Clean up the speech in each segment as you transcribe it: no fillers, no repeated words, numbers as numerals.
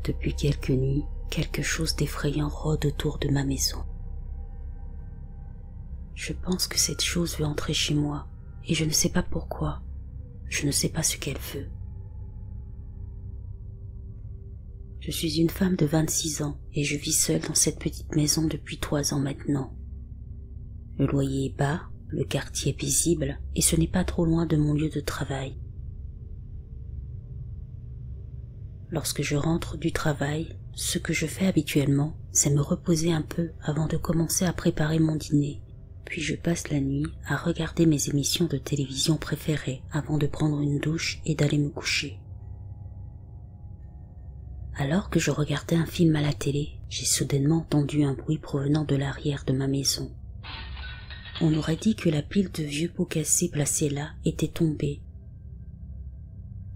Depuis quelques nuits, quelque chose d'effrayant rôde autour de ma maison. Je pense que cette chose veut entrer chez moi, et je ne sais pas pourquoi. Je ne sais pas ce qu'elle veut. Je suis une femme de 26 ans et je vis seule dans cette petite maison depuis 3 ans maintenant. Le loyer est bas, le quartier est paisible et ce n'est pas trop loin de mon lieu de travail. Lorsque je rentre du travail, ce que je fais habituellement, c'est me reposer un peu avant de commencer à préparer mon dîner. Puis je passe la nuit à regarder mes émissions de télévision préférées avant de prendre une douche et d'aller me coucher. Alors que je regardais un film à la télé, j'ai soudainement entendu un bruit provenant de l'arrière de ma maison. On aurait dit que la pile de vieux pots cassés placés là était tombée.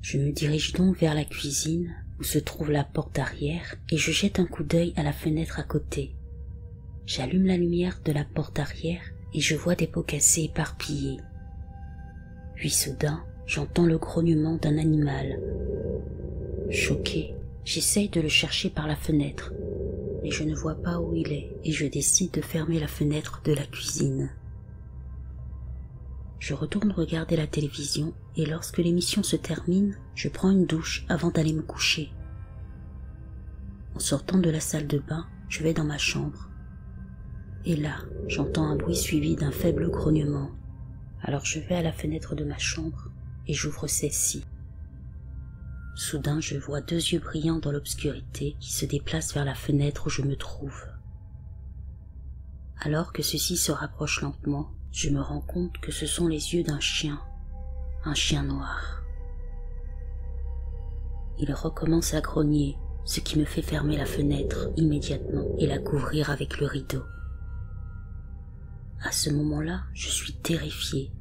Je me dirige donc vers la cuisine où se trouve la porte arrière et je jette un coup d'œil à la fenêtre à côté. J'allume la lumière de la porte arrière et je vois des pots cassés éparpillés. Puis soudain, j'entends le grognement d'un animal. Choqué, j'essaye de le chercher par la fenêtre, mais je ne vois pas où il est et je décide de fermer la fenêtre de la cuisine. Je retourne regarder la télévision et lorsque l'émission se termine, je prends une douche avant d'aller me coucher. En sortant de la salle de bain, je vais dans ma chambre. Et là, j'entends un bruit suivi d'un faible grognement. Alors je vais à la fenêtre de ma chambre et j'ouvre celle-ci. Soudain, je vois 2 yeux brillants dans l'obscurité qui se déplacent vers la fenêtre où je me trouve. Alors que ceux-ci se rapprochent lentement, je me rends compte que ce sont les yeux d'un chien, un chien noir. Il recommence à grogner, ce qui me fait fermer la fenêtre immédiatement et la couvrir avec le rideau. À ce moment-là, je suis terrifiée.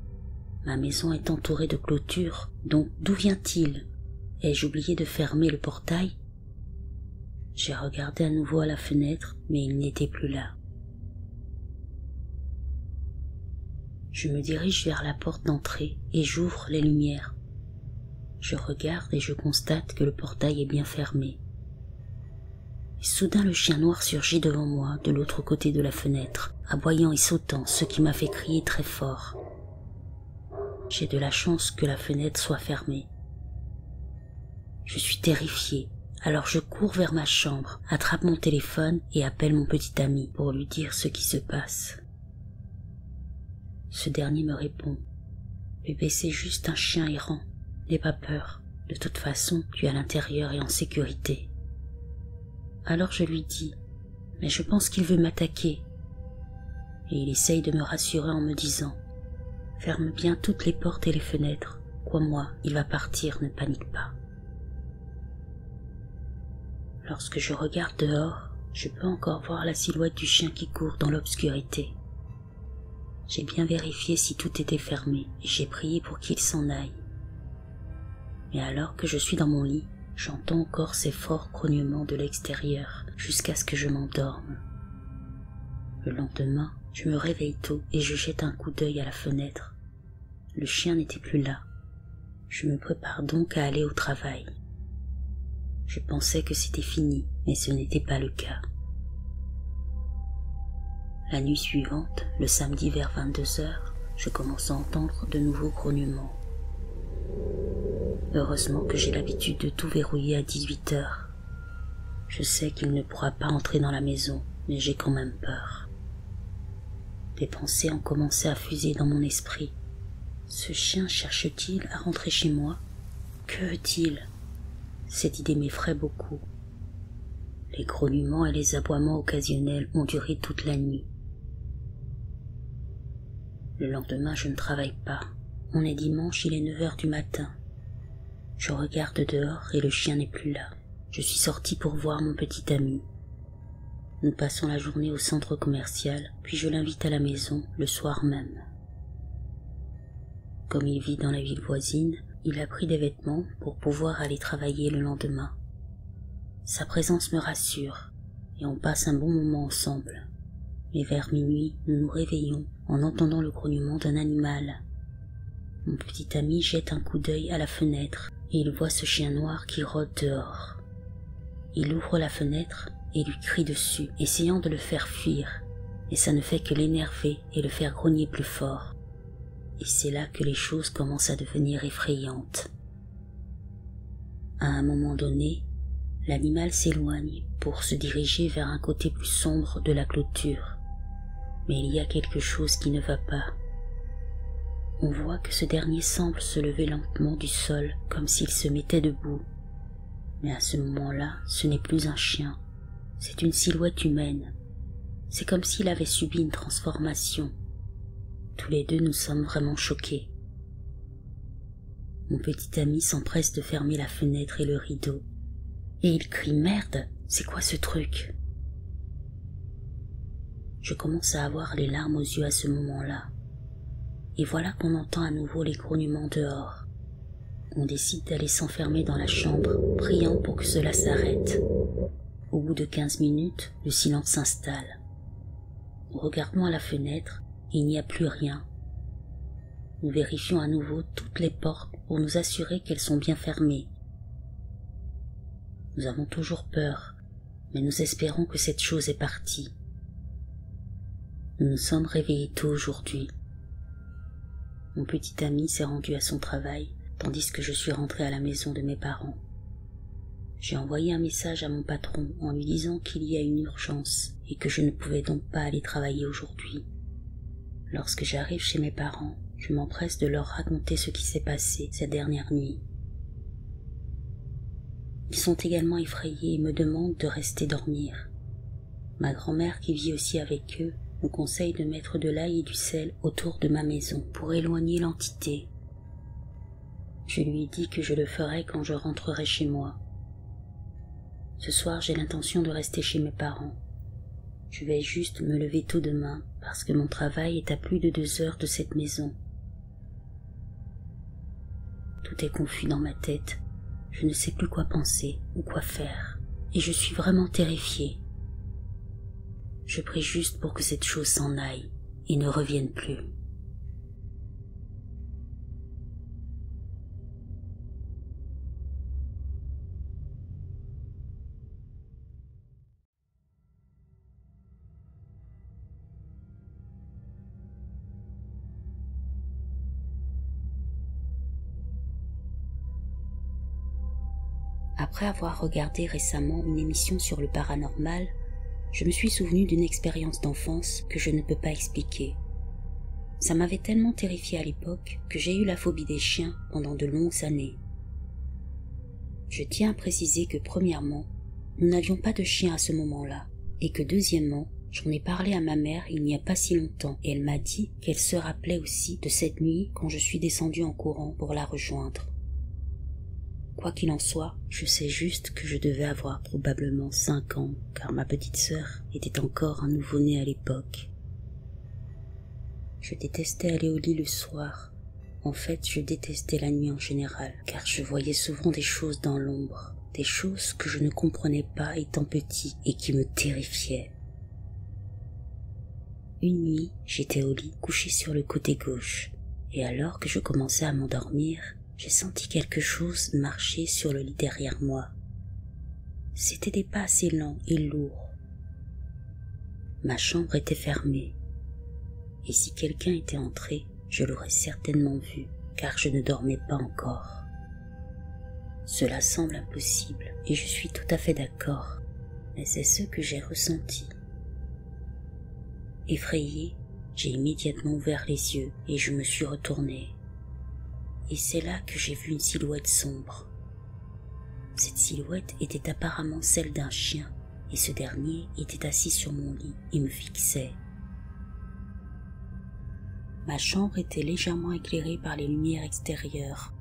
Ma maison est entourée de clôtures, donc d'où vient-il? Ai-je oublié de fermer le portail? J'ai regardé à nouveau à la fenêtre, mais il n'était plus là. Je me dirige vers la porte d'entrée et j'ouvre les lumières. Je regarde et je constate que le portail est bien fermé. Et soudain le chien noir surgit devant moi de l'autre côté de la fenêtre, aboyant et sautant, ce qui m'a fait crier très fort. J'ai de la chance que la fenêtre soit fermée. Je suis terrifiée, alors je cours vers ma chambre, attrape mon téléphone et appelle mon petit ami pour lui dire ce qui se passe. Ce dernier me répond « Bébé, c'est juste un chien errant, n'aie pas peur, de toute façon tu es à l'intérieur et en sécurité. » Alors je lui dis « Mais je pense qu'il veut m'attaquer. » Et il essaye de me rassurer en me disant « Ferme bien toutes les portes et les fenêtres, crois-moi, il va partir, ne panique pas. » Lorsque je regarde dehors, je peux encore voir la silhouette du chien qui court dans l'obscurité. J'ai bien vérifié si tout était fermé et j'ai prié pour qu'il s'en aille. Mais alors que je suis dans mon lit, j'entends encore ces forts grognements de l'extérieur jusqu'à ce que je m'endorme. Le lendemain, je me réveille tôt et je jette un coup d'œil à la fenêtre. Le chien n'était plus là. Je me prépare donc à aller au travail. Je pensais que c'était fini, mais ce n'était pas le cas. La nuit suivante, le samedi vers 22h, je commence à entendre de nouveaux grognements. Heureusement que j'ai l'habitude de tout verrouiller à 18h. Je sais qu'il ne pourra pas entrer dans la maison, mais j'ai quand même peur. Des pensées ont commencé à fuser dans mon esprit. Ce chien cherche-t-il à rentrer chez moi? Que veut-il? Cette idée m'effraie beaucoup. Les grognements et les aboiements occasionnels ont duré toute la nuit. Le lendemain, je ne travaille pas. On est dimanche, il est 9h du matin. Je regarde dehors et le chien n'est plus là. Je suis sortie pour voir mon petit ami. Nous passons la journée au centre commercial, puis je l'invite à la maison le soir même. Comme il vit dans la ville voisine, il a pris des vêtements pour pouvoir aller travailler le lendemain. Sa présence me rassure et on passe un bon moment ensemble. Mais vers minuit, nous nous réveillons en entendant le grognement d'un animal. Mon petit ami jette un coup d'œil à la fenêtre et il voit ce chien noir qui rôde dehors. Il ouvre la fenêtre et lui crie dessus, essayant de le faire fuir, et ça ne fait que l'énerver et le faire grogner plus fort. Et c'est là que les choses commencent à devenir effrayantes. À un moment donné, l'animal s'éloigne pour se diriger vers un côté plus sombre de la clôture. Mais il y a quelque chose qui ne va pas. On voit que ce dernier semble se lever lentement du sol comme s'il se mettait debout. Mais à ce moment-là, ce n'est plus un chien, c'est une silhouette humaine. C'est comme s'il avait subi une transformation. Tous les deux nous sommes vraiment choqués. Mon petit ami s'empresse de fermer la fenêtre et le rideau. Et il crie « Merde, c'est quoi ce truc ?» Je commence à avoir les larmes aux yeux à ce moment-là. Et voilà qu'on entend à nouveau les grognements dehors. On décide d'aller s'enfermer dans la chambre, priant pour que cela s'arrête. Au bout de 15 minutes, le silence s'installe. Nous regardons à la fenêtre et il n'y a plus rien. Nous vérifions à nouveau toutes les portes pour nous assurer qu'elles sont bien fermées. Nous avons toujours peur, mais nous espérons que cette chose est partie. Nous nous sommes réveillés tôt aujourd'hui. Mon petit ami s'est rendu à son travail, tandis que je suis rentré à la maison de mes parents. J'ai envoyé un message à mon patron en lui disant qu'il y a une urgence et que je ne pouvais donc pas aller travailler aujourd'hui. Lorsque j'arrive chez mes parents, je m'empresse de leur raconter ce qui s'est passé cette dernière nuit. Ils sont également effrayés et me demandent de rester dormir. Ma grand-mère, qui vit aussi avec eux, me conseille de mettre de l'ail et du sel autour de ma maison pour éloigner l'entité. Je lui ai dit que je le ferai quand je rentrerai chez moi. Ce soir, j'ai l'intention de rester chez mes parents. Je vais juste me lever tôt demain parce que mon travail est à plus de 2 heures de cette maison. Tout est confus dans ma tête. Je ne sais plus quoi penser ou quoi faire. Et je suis vraiment terrifiée. Je prie juste pour que cette chose s'en aille et ne revienne plus. Après avoir regardé récemment une émission sur le paranormal, je me suis souvenu d'une expérience d'enfance que je ne peux pas expliquer. Ça m'avait tellement terrifié à l'époque que j'ai eu la phobie des chiens pendant de longues années. Je tiens à préciser que premièrement, nous n'avions pas de chien à ce moment-là, et que deuxièmement, j'en ai parlé à ma mère il n'y a pas si longtemps, et elle m'a dit qu'elle se rappelait aussi de cette nuit quand je suis descendu en courant pour la rejoindre. Quoi qu'il en soit, je sais juste que je devais avoir probablement 5 ans, car ma petite sœur était encore un nouveau-né à l'époque. Je détestais aller au lit le soir. En fait, je détestais la nuit en général, car je voyais souvent des choses dans l'ombre, des choses que je ne comprenais pas étant petit et qui me terrifiaient. Une nuit, j'étais au lit, couché sur le côté gauche, et alors que je commençais à m'endormir, j'ai senti quelque chose marcher sur le lit derrière moi. C'étaient des pas assez lents et lourds. Ma chambre était fermée, et si quelqu'un était entré, je l'aurais certainement vu, car je ne dormais pas encore. Cela semble impossible, et je suis tout à fait d'accord, mais c'est ce que j'ai ressenti. Effrayé, j'ai immédiatement ouvert les yeux et je me suis retourné. Et c'est là que j'ai vu une silhouette sombre. Cette silhouette était apparemment celle d'un chien, et ce dernier était assis sur mon lit et me fixait. Ma chambre était légèrement éclairée par les lumières extérieures,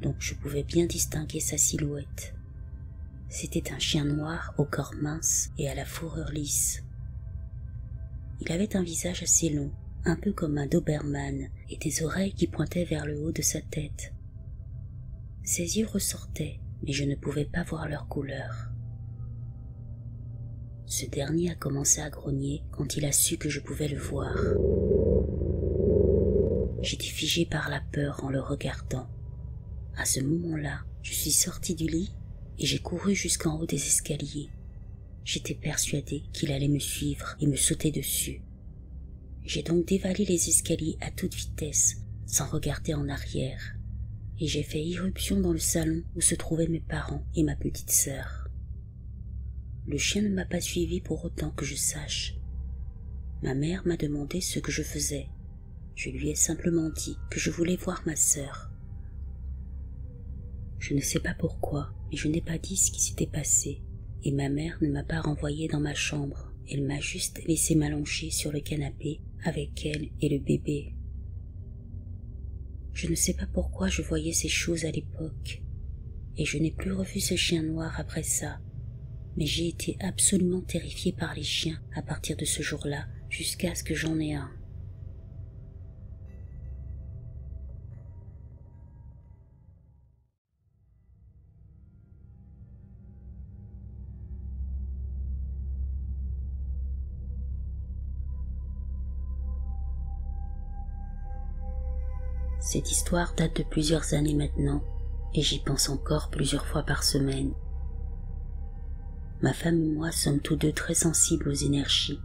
donc je pouvais bien distinguer sa silhouette. C'était un chien noir au corps mince et à la fourrure lisse. Il avait un visage assez long, un peu comme un Doberman, et des oreilles qui pointaient vers le haut de sa tête. Ses yeux ressortaient, mais je ne pouvais pas voir leur couleur. Ce dernier a commencé à grogner quand il a su que je pouvais le voir. J'étais figé par la peur en le regardant. À ce moment-là, je suis sorti du lit et j'ai couru jusqu'en haut des escaliers. J'étais persuadée qu'il allait me suivre et me sauter dessus. J'ai donc dévalé les escaliers à toute vitesse, sans regarder en arrière, et j'ai fait irruption dans le salon où se trouvaient mes parents et ma petite sœur. Le chien ne m'a pas suivi pour autant que je sache. Ma mère m'a demandé ce que je faisais. Je lui ai simplement dit que je voulais voir ma sœur. Je ne sais pas pourquoi, mais je n'ai pas dit ce qui s'était passé, et ma mère ne m'a pas renvoyée dans ma chambre. Elle m'a juste laissé m'allonger sur le canapé avec elle et le bébé. Je ne sais pas pourquoi je voyais ces choses à l'époque, et je n'ai plus revu ce chien noir après ça, mais j'ai été absolument terrifiée par les chiens à partir de ce jour-là, jusqu'à ce que j'en ai un. Cette histoire date de plusieurs années maintenant, et j'y pense encore plusieurs fois par semaine. Ma femme et moi sommes tous deux très sensibles aux énergies.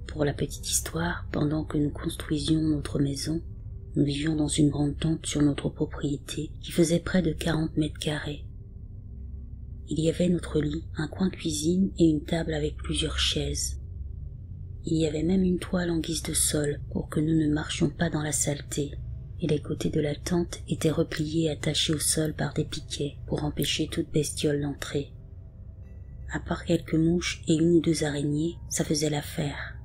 Pour la petite histoire, pendant que nous construisions notre maison, nous vivions dans une grande tente sur notre propriété qui faisait près de 40 mètres carrés. Il y avait notre lit, un coin cuisine et une table avec plusieurs chaises. Il y avait même une toile en guise de sol pour que nous ne marchions pas dans la saleté, et les côtés de la tente étaient repliés et attachés au sol par des piquets pour empêcher toute bestiole d'entrer. À part quelques mouches et une ou deux araignées, ça faisait l'affaire.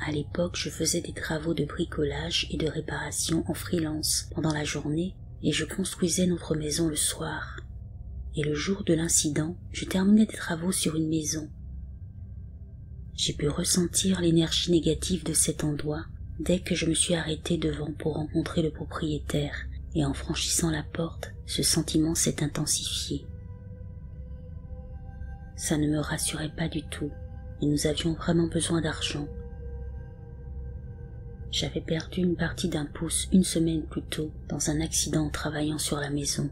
À l'époque, je faisais des travaux de bricolage et de réparation en freelance pendant la journée et je construisais notre maison le soir. Et le jour de l'incident, je terminais des travaux sur une maison. J'ai pu ressentir l'énergie négative de cet endroit dès que je me suis arrêtée devant pour rencontrer le propriétaire, et en franchissant la porte, ce sentiment s'est intensifié. Ça ne me rassurait pas du tout, et nous avions vraiment besoin d'argent. J'avais perdu une partie d'un pouce une semaine plus tôt dans un accident en travaillant sur la maison.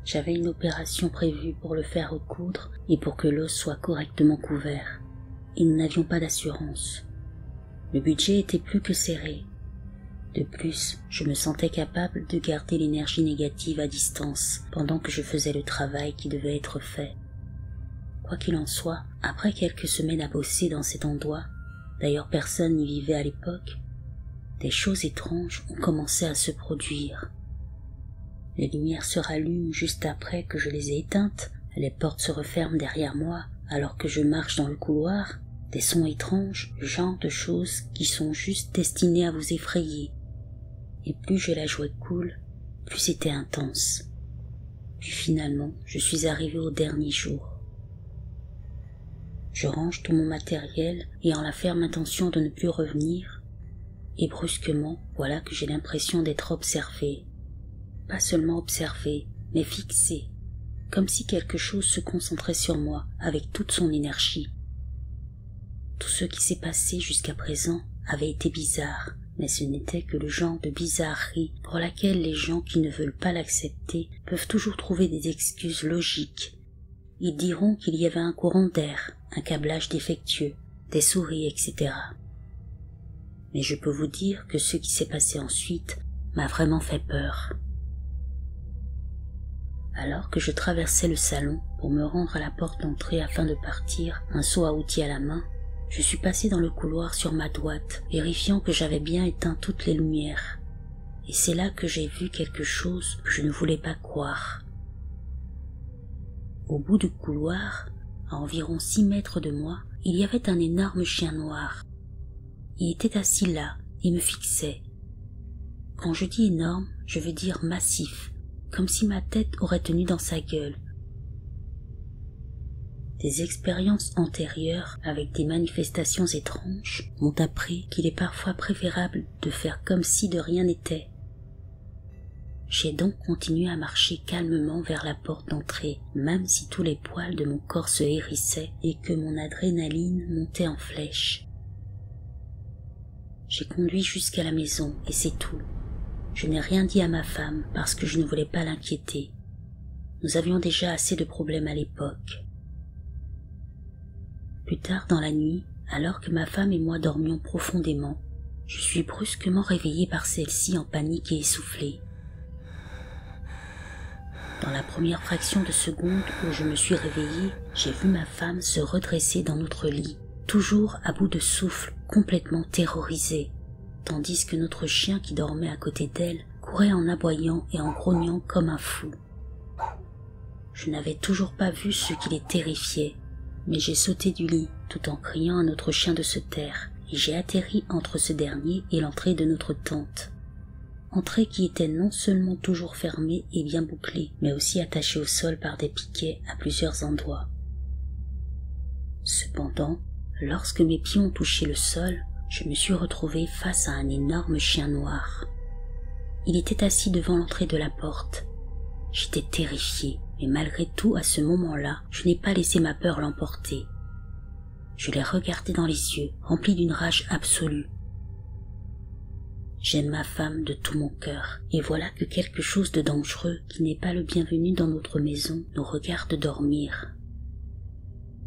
J'avais une opération prévue pour le faire recoudre et pour que l'os soit correctement couvert, et nous n'avions pas d'assurance. Le budget était plus que serré. De plus, je me sentais capable de garder l'énergie négative à distance pendant que je faisais le travail qui devait être fait. Quoi qu'il en soit, après quelques semaines à bosser dans cet endroit, d'ailleurs personne n'y vivait à l'époque, des choses étranges ont commencé à se produire. Les lumières se rallument juste après que je les ai éteintes, les portes se referment derrière moi alors que je marche dans le couloir, des sons étranges, le genre de choses qui sont juste destinées à vous effrayer. Et plus je la jouais cool, plus c'était intense. Puis finalement, je suis arrivée au dernier jour. Je range tout mon matériel ayant la ferme intention de ne plus revenir, et brusquement, voilà que j'ai l'impression d'être observée. Pas seulement observée, mais fixée, comme si quelque chose se concentrait sur moi avec toute son énergie. Tout ce qui s'est passé jusqu'à présent avait été bizarre, mais ce n'était que le genre de bizarrerie pour laquelle les gens qui ne veulent pas l'accepter peuvent toujours trouver des excuses logiques. Ils diront qu'il y avait un courant d'air, un câblage défectueux, des souris, etc. Mais je peux vous dire que ce qui s'est passé ensuite m'a vraiment fait peur. Alors que je traversais le salon pour me rendre à la porte d'entrée afin de partir, un seau à outils à la main, je suis passé dans le couloir sur ma droite, vérifiant que j'avais bien éteint toutes les lumières. Et c'est là que j'ai vu quelque chose que je ne voulais pas croire. Au bout du couloir, à environ 6 mètres de moi, il y avait un énorme chien noir. Il était assis là et me fixait. Quand je dis énorme, je veux dire massif, comme si ma tête aurait tenu dans sa gueule. Des expériences antérieures avec des manifestations étranges m'ont appris qu'il est parfois préférable de faire comme si de rien n'était. J'ai donc continué à marcher calmement vers la porte d'entrée, même si tous les poils de mon corps se hérissaient et que mon adrénaline montait en flèche. J'ai conduit jusqu'à la maison et c'est tout. Je n'ai rien dit à ma femme parce que je ne voulais pas l'inquiéter. Nous avions déjà assez de problèmes à l'époque. Plus tard dans la nuit, alors que ma femme et moi dormions profondément, je suis brusquement réveillée par celle-ci en panique et essoufflée. Dans la première fraction de seconde où je me suis réveillée, j'ai vu ma femme se redresser dans notre lit, toujours à bout de souffle, complètement terrorisée, tandis que notre chien qui dormait à côté d'elle courait en aboyant et en grognant comme un fou. Je n'avais toujours pas vu ce qui les terrifiait, mais j'ai sauté du lit tout en criant à notre chien de se taire et j'ai atterri entre ce dernier et l'entrée de notre tente. Entrée qui était non seulement toujours fermée et bien bouclée, mais aussi attachée au sol par des piquets à plusieurs endroits. Cependant, lorsque mes pieds ont touché le sol, je me suis retrouvée face à un énorme chien noir. Il était assis devant l'entrée de la porte. J'étais terrifiée, mais malgré tout, à ce moment-là, je n'ai pas laissé ma peur l'emporter. Je l'ai regardé dans les yeux, rempli d'une rage absolue. J'aime ma femme de tout mon cœur, et voilà que quelque chose de dangereux, qui n'est pas le bienvenu dans notre maison, nous regarde dormir.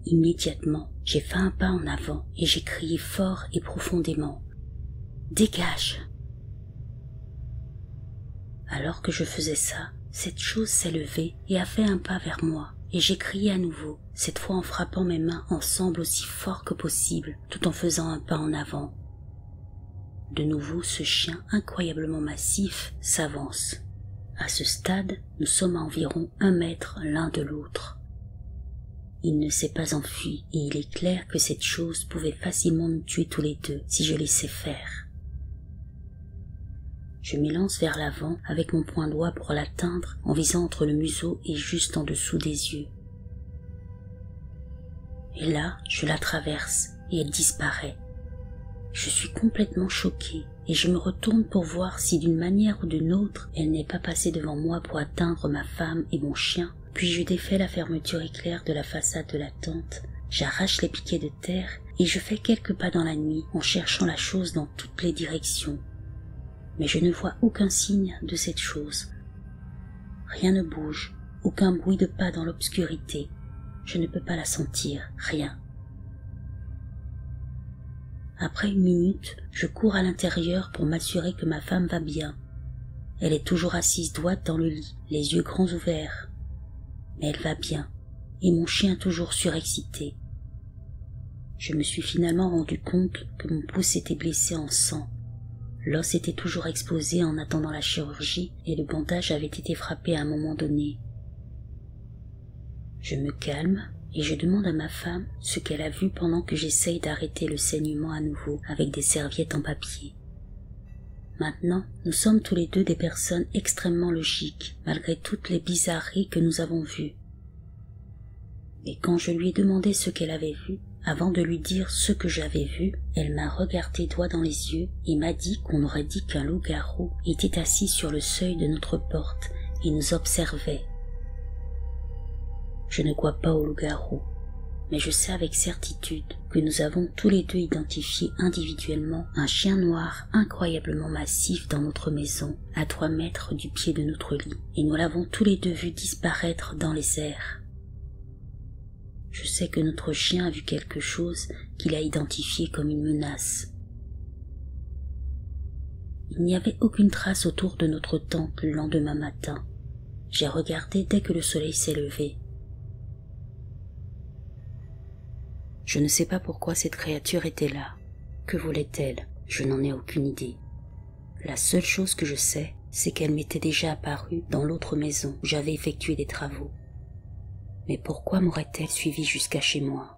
Immédiatement, j'ai fait un pas en avant, et j'ai crié fort et profondément. « Dégage !» Alors que je faisais ça, cette chose s'est levée et a fait un pas vers moi, et j'ai crié à nouveau, cette fois en frappant mes mains ensemble aussi fort que possible, tout en faisant un pas en avant. De nouveau, ce chien incroyablement massif s'avance. À ce stade, nous sommes à environ 1 mètre l'un de l'autre. Il ne s'est pas enfui et il est clair que cette chose pouvait facilement nous tuer tous les deux si je laissais faire. Je m'élance vers l'avant avec mon poing doigt pour l'atteindre en visant entre le museau et juste en dessous des yeux. Et là, je la traverse et elle disparaît. Je suis complètement choquée et je me retourne pour voir si d'une manière ou d'une autre elle n'est pas passée devant moi pour atteindre ma femme et mon chien, puis je défais la fermeture éclair de la façade de la tente, j'arrache les piquets de terre et je fais quelques pas dans la nuit en cherchant la chose dans toutes les directions. Mais je ne vois aucun signe de cette chose. Rien ne bouge, aucun bruit de pas dans l'obscurité. Je ne peux pas la sentir, rien. Après 1 minute, je cours à l'intérieur pour m'assurer que ma femme va bien. Elle est toujours assise droite dans le lit, les yeux grands ouverts. Mais elle va bien, et mon chien toujours surexcité. Je me suis finalement rendu compte que mon pouce était blessé en sang. L'os était toujours exposé en attendant la chirurgie et le bandage avait été frappé à un moment donné. Je me calme et je demande à ma femme ce qu'elle a vu pendant que j'essaye d'arrêter le saignement à nouveau avec des serviettes en papier. Maintenant, nous sommes tous les deux des personnes extrêmement logiques, malgré toutes les bizarreries que nous avons vues. Et quand je lui ai demandé ce qu'elle avait vu, avant de lui dire ce que j'avais vu, elle m'a regardé droit dans les yeux et m'a dit qu'on aurait dit qu'un loup-garou était assis sur le seuil de notre porte et nous observait. Je ne crois pas au loup-garou, mais je sais avec certitude que nous avons tous les deux identifié individuellement un chien noir incroyablement massif dans notre maison, à 3 mètres du pied de notre lit, et nous l'avons tous les deux vu disparaître dans les airs. Je sais que notre chien a vu quelque chose qu'il a identifié comme une menace. Il n'y avait aucune trace autour de notre tente le lendemain matin. J'ai regardé dès que le soleil s'est levé. Je ne sais pas pourquoi cette créature était là. Que voulait-elle? Je n'en ai aucune idée. La seule chose que je sais, c'est qu'elle m'était déjà apparue dans l'autre maison où j'avais effectué des travaux. Mais pourquoi m'aurait-elle suivi jusqu'à chez moi?